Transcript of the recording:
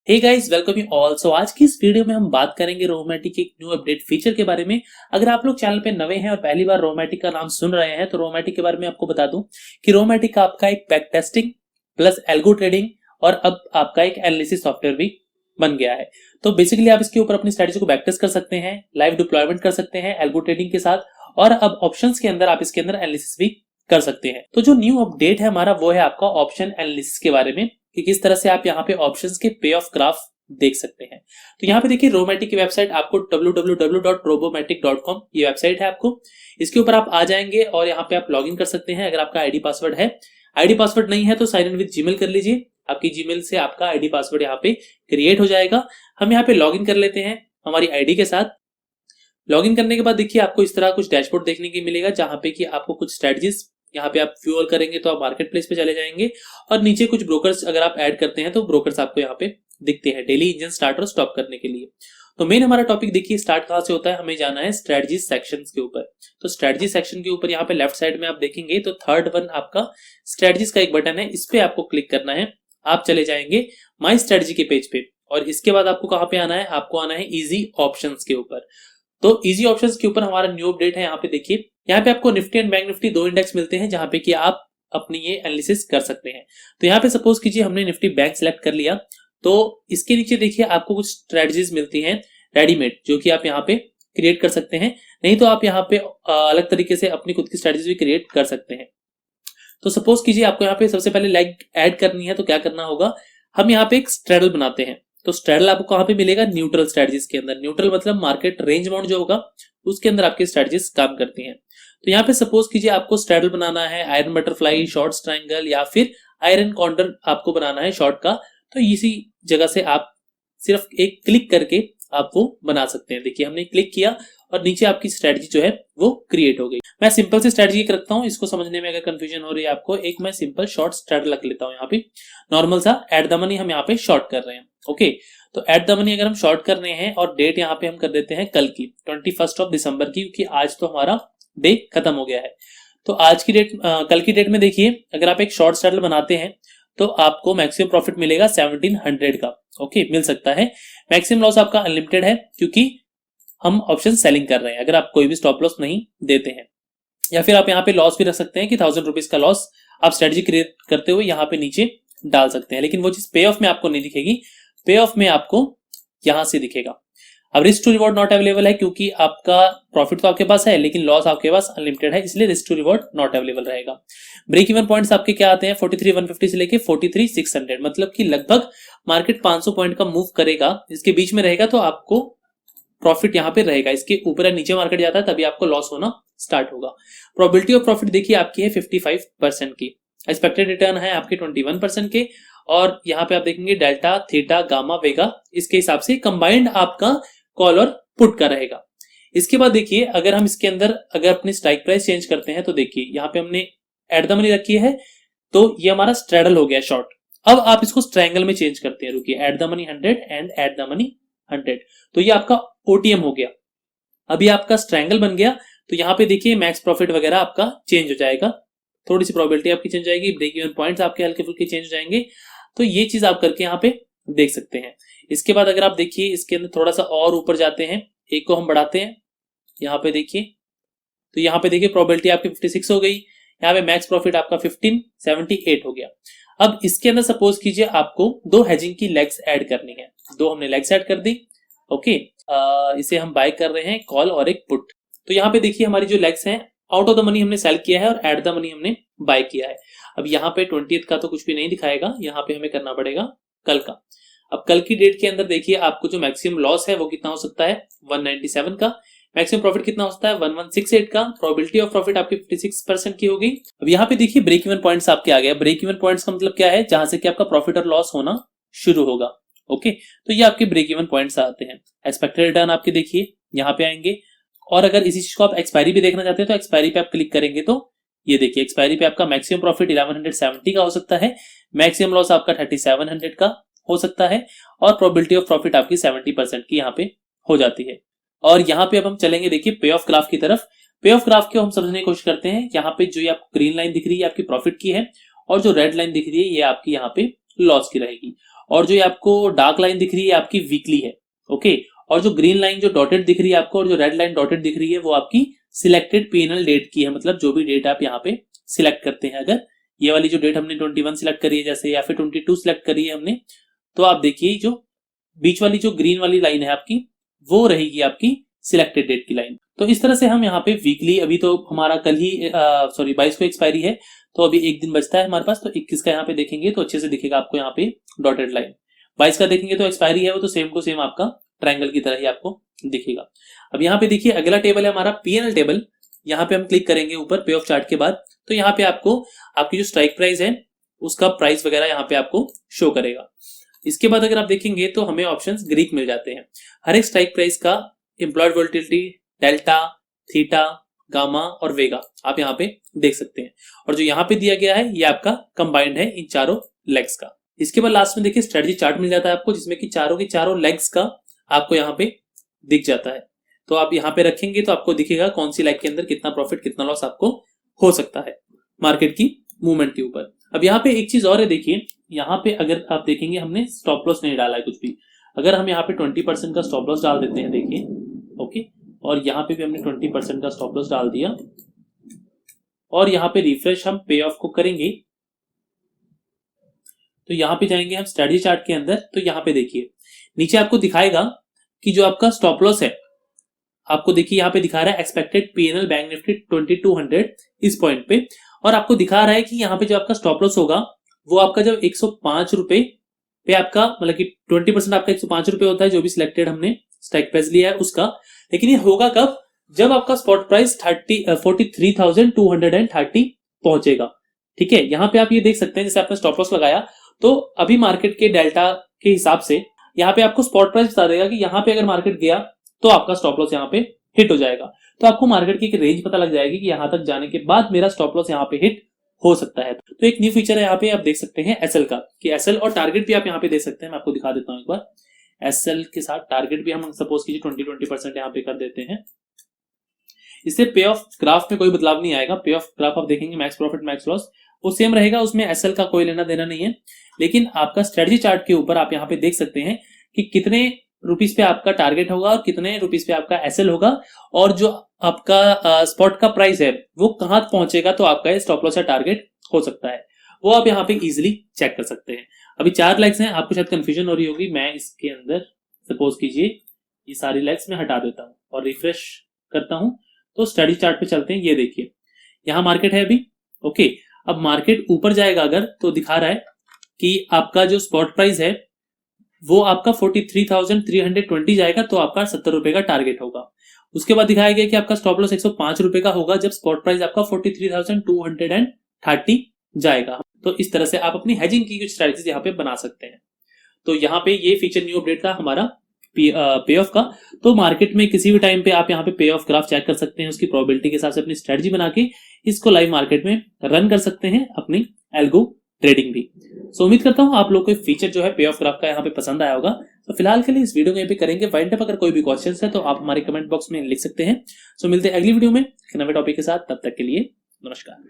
Hey guys, welcome you all. So आज की इस वीडियो में हम बात करेंगे रोमैटिक के एक न्यू अपडेट फीचर के बारे में। अगर आप लोग चैनल पे नए हैं और पहली बार रोमैटिक का नाम सुन रहे हैं तो रोमैटिक के बारे में आपको बता दूं कि रोमैटिक का आपका एक back testing plus algo trading और अब आपका एक एनालिसिस सॉफ्टवेयर भी बन गया है। तो बेसिकली आप इसके ऊपर अपनी स्ट्रेटजी को बैक टेस्ट कर सकते हैं, लाइव डिप्लॉयमेंट कर सकते हैं एल्गो ट्रेडिंग के साथ, और अब ऑप्शंस के अंदर आप इसके अंदर एनालिसिस भी कर सकते हैं। तो जो न्यू अपडेट है हमारा वो है आपका ऑप्शन एनालिसिस के बारे में कि किस तरह से आप यहाँ पे ऑप्शंस के पे ऑफ ग्राफ देख सकते हैं। तो यहाँ पे देखिए रोमैटिक की वेबसाइट आपको www.robomatic.com ये वेबसाइट है आपको। इसके ऊपर आप आ जाएंगे और यहाँ पे आप लॉगिन कर सकते हैं अगर आपका आईडी पासवर्ड है। आईडी पासवर्ड नहीं है तो साइन इन विद जीमेल कर लीजिए। आपकी जीमेल से आपका आईडी पासवर्ड यहाँ पे क्रिएट हो जाएगा। हम यहाँ पे लॉगिन कर लेते हैं हमारी आईडी के साथ। लॉगिन करने के बाद देखिए आपको इस तरह कुछ डैशबोर्ड देखने को मिलेगा जहां पे कि आपको कुछ स्ट्रेटजीज यहाँ पे आप फ्यूअल करेंगे तो आप मार्केट प्लेस पे चले जाएंगे और नीचे कुछ ब्रोकर्स अगर आप ऐड करते हैं तो ब्रोकर्स आपको यहाँ पे दिखते हैं डेली इंजन स्टार्ट और स्टॉप करने के लिए। तो मेन हमारा टॉपिक देखिए स्टार्ट कहां से होता है, हमें जाना है स्ट्रेटजी सेक्शन के ऊपर। तो स्ट्रेटजी सेक्शन के ऊपर यहाँ पे लेफ्ट साइड में आप देखेंगे तो थर्ड वन आपका स्ट्रेटजीज का एक बटन है, इस पे आपको क्लिक करना है। आप चले जाएंगे माई स्ट्रेटजी के पेज पे और इसके बाद आपको कहाँ पे आना है, आपको आना है इजी ऑप्शंस के ऊपर। तो इजी ऑप्शंस के ऊपर हमारा न्यू अपडेट है। यहाँ पे देखिए यहाँ पे आपको निफ्टी एंड बैंक निफ्टी दो इंडेक्स मिलते हैं जहां पे कि आप अपनी ये एनालिसिस कर सकते हैं। तो यहाँ पे सपोज कीजिए हमने निफ्टी बैंक सेलेक्ट कर लिया तो इसके नीचे देखिए आपको कुछ स्ट्रेटजीज मिलती हैं रेडीमेड जो कि आप यहाँ पे क्रिएट कर सकते हैं। नहीं तो आप यहाँ पे अलग तरीके से अपनी खुद की स्ट्रेटजीज भी क्रिएट कर सकते हैं। तो सपोज कीजिए आपको यहाँ पे सबसे पहले लाइक ऐड करनी है तो क्या करना होगा, हम यहाँ पे एक स्ट्रेडल बनाते हैं। तो स्ट्रेडल आपको कहां पे मिलेगा, न्यूट्रल स्ट्रेटजीज के अंदर। न्यूट्रल मतलब मार्केट रेंज बाउंड जो होगा उसके अंदर आपकी स्ट्रेटजीज काम करती हैं। तो यहाँ पे सपोज कीजिए आपको स्ट्रेडल बनाना है आयरन बटरफ्लाई, शॉर्ट ट्रायंगल या फिर आयरन कॉन्डर आपको बनाना है शॉर्ट का। तो इसी जगह से आप सिर्फ एक क्लिक करके आप वो बना सकते हैं। देखिए हमने क्लिक किया और नीचे आपकी स्ट्रेटजी जो है वो क्रिएट हो गई। मैं सिंपल से स्ट्रेटजी रखता हूं, इसको समझने में अगर कंफ्यूजन हो रही है आपको, एक मैं सिंपल शॉर्ट स्ट्रेटल रख लेता हूं। यहाँ पे नॉर्मल सा एट द मनी हम यहाँ पे शॉर्ट कर रहे हैं। ओके, तो एट द मनी अगर हम शॉर्ट कर रहे हैं और डेट यहाँ पे हम कर देते हैं कल की 21 दिसंबर की, क्योंकि आज तो हमारा डे खत्म हो गया है। तो आज की डेट कल की डेट में देखिए अगर आप एक शॉर्ट स्ट्रेटल बनाते हैं तो आपको मैक्सिमम प्रॉफिट मिलेगा 1700 का। ओके, मिल सकता है। मैक्सिमम लॉस आपका अनलिमिटेड है क्योंकि हम ऑप्शन सेलिंग कर रहे हैं। अगर आप कोई भी स्टॉप लॉस नहीं देते हैं या फिर आप यहाँ पे लॉस भी रख सकते हैं कि 1000 रुपीज का लॉस आप स्ट्रेटजी क्रिएट करते हुए यहाँ पे नीचे डाल सकते हैं, लेकिन वो चीज पे ऑफ में आपको नहीं दिखेगी। पे ऑफ में आपको यहां से दिखेगा। अब risk to reward not available है क्योंकि आपका प्रॉफिट तो आपके पास है लेकिन लॉस आपके पास अनलिमिटेड है, इसलिए risk to reward not available रहेगा। ब्रेक इवन पॉइंट्स आपके क्या आते हैं, 43,150 से लेके 43,600, मतलब कि लगभग मार्केट 500 पॉइंट का मूव करेगा, इसके बीच में रहेगा तो आपको प्रॉफिट यहाँ पे रहेगा। इसके ऊपर या नीचे मार्केट जाता है तभी आपको लॉस होना स्टार्ट होगा। प्रोबेबिलिटी ऑफ प्रॉफिट देखिए आपकी है 55% की, एक्सपेक्टेड रिटर्न है आपके 21% के, और यहाँ पे आप देखेंगे डेल्टा, थीटा, गामा, वेगा, इसके हिसाब से कंबाइंड आपका कॉल और पुट का रहेगा। इसके बाद देखिए अगर हम इसके अंदर अगर अपनी स्ट्राइक प्राइस चेंज करते हैं तो देखिए यहाँ पे हमने एट द मनी रखी है तो ये हमारा स्ट्रेडल हो गया शॉर्ट। अब आप इसको स्ट्रैंगल में चेंज करते हैं, रुकिए, at the money 100 and at the money 100, तो ये आपका ओटीएम हो गया। अभी आपका स्ट्रैंगल बन गया तो यहाँ पे देखिए मैक्स प्रॉफिट वगैरह आपका चेंज हो जाएगा, थोड़ी सी प्रोबेबिलिटी आपकी चेंज जाएगी, ब्रेक इवन पॉइंट्स आपके हल्के फुल्के चेंज हो जाएंगे। तो ये चीज आप करके यहाँ पे देख सकते हैं। इसके बाद अगर आप देखिए इसके अंदर थोड़ा सा और ऊपर जाते हैं, एक को हम बढ़ाते हैं, यहाँ पे देखिए तो यहाँ पे देखिए प्रोबेबिलिटी आपकी 56 हो गई, यहाँ पे मैक्स प्रॉफिट आपका 1578 हो गया। अब इसके अंदर सपोज कीजिए आपको दो हेजिंग की लेग्स ऐड करनी है, दो हमने लेग्स ऐड कर दी। ओके, इसे हम बाय कर रहे हैं कॉल और एक पुट। तो यहाँ पे देखिए हमारी जो लेग्स हैं आउट ऑफ द मनी हमने सेल किया है और एट द मनी हमने बाय किया है। अब यहाँ पे 20th का तो कुछ भी नहीं दिखाएगा, यहाँ पे हमें करना पड़ेगा कल का। अब कल की डेट के अंदर देखिए आपको जो मैक्सिमम लॉस है वो कितना हो सकता है, 197 का। मैक्सिमम प्रॉफिट कितना हो सकता है, 1168 का। प्रोबेबिलिटी ऑफ प्रॉफिट आपकी 56% की होगी। अब यहाँ पे देखिए ब्रेक इवन पॉइंट्स आपके आ गया। ब्रेक इवन पॉइंट्स का मतलब क्या है, जहां से कि आपका प्रॉफिट और लॉस होना शुरू होगा। ओके, तो ये आपके ब्रेक इवन पॉइंट्स आते हैं। एक्सपेक्टेड रिटर्न आपके देखिए यहाँ पे आएंगे, और अगर इसी चीज को आप एक्सपायरी भी देखना चाहते हैं तो एक्सपायरी पे आप क्लिक करेंगे तो ये देखिए एक्सपायरी पे आपका मैक्सिमम प्रॉफिट 1170 का हो सकता है, मैक्सिमम लॉस आपका 3700 का हो सकता है, और प्रोबेबिलिटी ऑफ प्रॉफिट आपकी 70% की यहाँ पे हो जाती है। और यहाँ पे अब हम चलेंगे देखिए पे ऑफ ग्राफ की तरफ। पे ऑफ ग्राफ को हम समझने की कोशिश करते हैं। यहाँ पे जो ये आपको ग्रीन लाइन दिख रही है आपकी प्रॉफिट की है, और जो रेड लाइन दिख रही है ये आपकी यहाँ पे लॉस की रहेगी। और जो ये आपको डार्क लाइन दिख रही है आपकी वीकली है। ओके, और जो ग्रीन लाइन जो डॉटेड दिख रही है आपको और जो रेड लाइन डॉटेड दिख रही है वो आपकी सिलेक्टेड P&L डेट की है, मतलब जो भी डेट आप यहाँ पे सिलेक्ट करते हैं। अगर ये वाली जो डेट हमने 21 सिलेक्ट करी है जैसे, या फिर 22 सिलेक्ट करी है हमने, तो आप देखिए जो बीच वाली जो ग्रीन वाली लाइन है आपकी वो रहेगी आपकी सिलेक्टेड डेट की लाइन। तो इस तरह से हम यहाँ पे वीकली, अभी तो हमारा कल ही 22 को एक्सपायरी है, तो अभी एक दिन बचता है हमारे पास, तो 21 का यहाँ पे देखेंगे तो अच्छे से दिखेगा आपको यहाँ पे डॉटेड लाइन। 22 का देखेंगे तो एक्सपायरी है वो, तो सेम टू सेम आपका ट्रायंगल की तरह ही आपको दिखेगा। अब यहाँ पे देखिए अगला टेबल है हमारा P&L टेबल। यहाँ पे हम क्लिक करेंगे ऊपर पे ऑफ चार्ट के बाद, तो यहाँ पे आपको आपकी जो स्ट्राइक प्राइस है उसका प्राइस वगैरह यहाँ पे आपको शो करेगा। इसके बाद अगर आप देखेंगे तो हमें ऑप्शंस ग्रीक मिल जाते हैं। हर एक स्ट्राइक प्राइस का employed volatility, delta, theta, gamma और वेगा आप यहाँ पे देख सकते हैं। और जो यहाँ पे दिया गया है ये आपका कंबाइंड है इन चारों लेग्स का। इसके बाद लास्ट में देखिए स्ट्रेटजी चार्ट मिल जाता है आपको, जिसमें कि चारों के चारों लेग्स का आपको यहाँ पे दिख जाता है। तो आप यहाँ पे रखेंगे तो आपको दिखेगा कौन सी लेग के अंदर कितना प्रॉफिट कितना लॉस आपको हो सकता है मार्केट की मूवमेंट के ऊपर। अब यहाँ पे एक चीज और है, देखिए यहाँ पे अगर आप देखेंगे हमने स्टॉप लॉस नहीं डाला है कुछ भी। अगर हम यहाँ पे 20% का स्टॉप लॉस डाल देते हैं, देखिए ओके, और यहाँ पे भी हमने 20% का स्टॉप लॉस डाल दिया और यहाँ पे रिफ्रेश हम पे ऑफ को करेंगे, तो यहाँ पे जाएंगे हम स्ट्रेटजी चार्ट के अंदर। तो यहाँ पे देखिए नीचे आपको दिखाएगा कि जो आपका स्टॉप लॉस है, आपको देखिए यहाँ पे दिखा रहा है एक्सपेक्टेड P&L बैंक निफ्टी 2200 इस पॉइंट पे, और आपको दिखा रहा है कि यहाँ पे जो आपका स्टॉप लॉस होगा वो आपका जब 105 रुपए पे आपका, मतलब कि 20% आपका 105 रुपए होता है जो भी सिलेक्टेड हमने स्ट्राइक प्राइस लिया है उसका। लेकिन ये होगा कब, जब आपका स्पॉट प्राइस 43,230 पहुंचेगा। ठीक है, यहाँ पे आप ये देख सकते हैं जैसे आपने स्टॉप लॉस लगाया तो अभी मार्केट के डेल्टा के हिसाब से यहाँ पे आपको स्पॉट प्राइस बता देगा कि यहाँ पे अगर मार्केट गया तो आपका स्टॉप लॉस यहाँ पे हिट हो जाएगा। तो आपको मार्केट की एक रेंज पता लग जाएगी कि यहाँ तक जाने के बाद मेरा स्टॉप लॉस यहाँ पे हिट हो सकता है। तो एक न्यू फीचर है यहाँ पे आप देख सकते हैं एसएल का, कि एसएल और टारगेट भी आप यहाँ पे देख सकते हैं। मैं आपको दिखा देता हूँ एक बार, एसएल के साथ टारगेट भी हम सपोज कीजिए 20% यहाँ पे कर देते हैं। इससे पे ऑफ ग्राफ में कोई बदलाव नहीं आएगा। पे ऑफ ग्राफ आप देखेंगे मैक्स प्रॉफिट मैक्स लॉस वो सेम रहेगा, उसमें एसएल का कोई लेना देना नहीं है। लेकिन आपका स्ट्रेटजी चार्ट के ऊपर आप यहाँ पे देख सकते हैं कि कितने रुपीस पे आपका टारगेट होगा और कितने रुपीस पे आपका एसएल होगा, और जो आपका स्पॉट का प्राइस है वो कहां पहुंचेगा तो आपका स्टॉप लॉस या टारगेट हो सकता है, वो आप यहाँ पे इजीली चेक कर सकते हैं। अभी 4 लेग्स हैं, आपको शायद कंफ्यूजन हो रही होगी। मैं इसके अंदर सपोज कीजिए ये सारी लेग्स में हटा देता हूँ और रिफ्रेश करता हूँ, तो स्टडी चार्ट पे चलते हैं। ये देखिए यहाँ मार्केट है अभी, ओके। अब मार्केट ऊपर जाएगा अगर, तो दिखा रहा है कि आपका जो स्पॉट प्राइस है वो आपका 43,320 जाएगा, तो आपका 70 रुपए का टारगेट होगा। उसके बाद दिखाया गया कि आपका स्टॉप लॉस 105 रुपए का होगा जब स्पॉट प्राइस आपका 43,230 जाएगा। तो इस तरह से आप अपनी हेजिंग की कुछ स्ट्रेटजीज यहाँ पे बना सकते हैं। तो यहाँ पे ये फीचर न्यू अपडेट था हमारा पे ऑफ का। तो मार्केट में किसी भी टाइम पे आप यहाँ पे पे ऑफ ग्राफ चेक कर सकते हैं, उसकी प्रोबेबिलिटी के हिसाब से अपनी स्ट्रेटजी बना के इसको लाइव मार्केट में रन कर सकते हैं, अपनी एल्गो ट्रेडिंग भी। सो उम्मीद करता हूं आप लोग को फीचर जो है पे ऑफ ग्राफ का यहाँ पे पसंद आया होगा। तो फिलहाल के लिए इस वीडियो में यहाँ पे करेंगे वाइंड अप। अगर कोई भी क्वेश्चन है तो आप हमारे कमेंट बॉक्स में लिख सकते हैं। सो मिलते हैं अगली वीडियो में एक नए टॉपिक के साथ, तब तक के लिए नमस्कार।